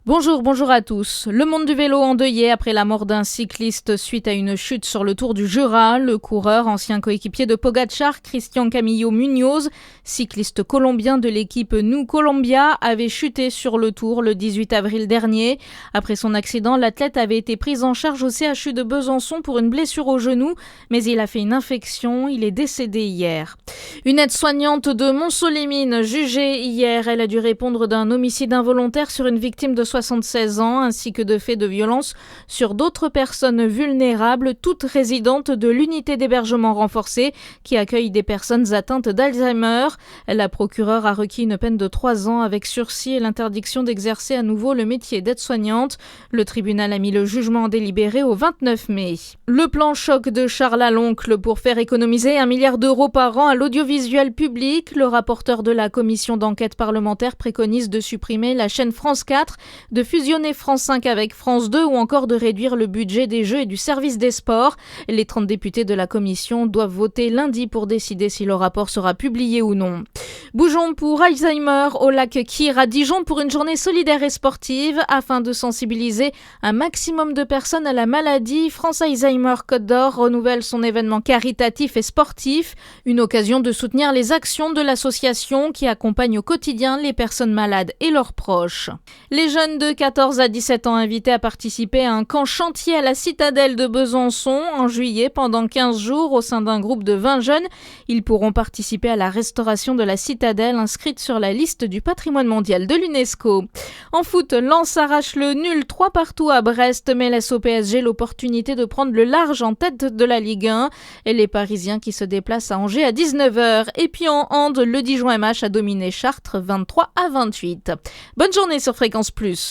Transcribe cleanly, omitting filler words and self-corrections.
Bonjour à tous. Le monde du vélo endeuillé après la mort d'un cycliste suite à une chute sur le Tour du Jura. Le coureur, ancien coéquipier de Pogacar, Cristian Camillo Muñoz, cycliste colombien de l'équipe New Colombia, avait chuté sur le Tour le 18 avril dernier. Après son accident, l'athlète avait été pris en charge au CHU de Besançon pour une blessure au genou, mais il a fait une infection. Il est décédé hier. Une aide-soignante de Montceau-les-Mines jugée hier, elle a dû répondre d'un homicide involontaire sur une victime de 76 ans ainsi que de faits de violence sur d'autres personnes vulnérables, toutes résidentes de l'unité d'hébergement renforcé qui accueille des personnes atteintes d'Alzheimer. La procureure a requis une peine de 3 ans avec sursis et l'interdiction d'exercer à nouveau le métier d'aide-soignante. Le tribunal a mis le jugement délibéré au 29 mai. Le plan choc de Charles Aloncle pour faire économiser 1 milliard d'euros par an à l'audiovisuel public. Le rapporteur de la commission d'enquête parlementaire préconise de supprimer la chaîne France 4, de fusionner France 5 avec France 2 ou encore de réduire le budget des jeux et du service des sports. Les 30 députés de la commission doivent voter lundi pour décider si le rapport sera publié ou non. Bougeons pour Alzheimer au lac Kyr à Dijon pour une journée solidaire et sportive afin de sensibiliser un maximum de personnes à la maladie. France Alzheimer Côte d'Or renouvelle son événement caritatif et sportif, une occasion de soutenir les actions de l'association qui accompagne au quotidien les personnes malades et leurs proches. Les jeunes de 14 à 17 ans invités à participer à un camp chantier à la citadelle de Besançon en juillet pendant 15 jours au sein d'un groupe de 20 jeunes. Ils pourront participer à la restauration de la citadelle inscrite sur la liste du patrimoine mondial de l'UNESCO. En foot, Lens arrache le nul 3-3 à Brest mais laisse au PSG l'opportunité de prendre le large en tête de la Ligue 1 et les Parisiens qui se déplacent à Angers à 19h. Et puis en hand, le Dijon MH a dominé Chartres 23-28. Bonne journée sur Fréquence Plus.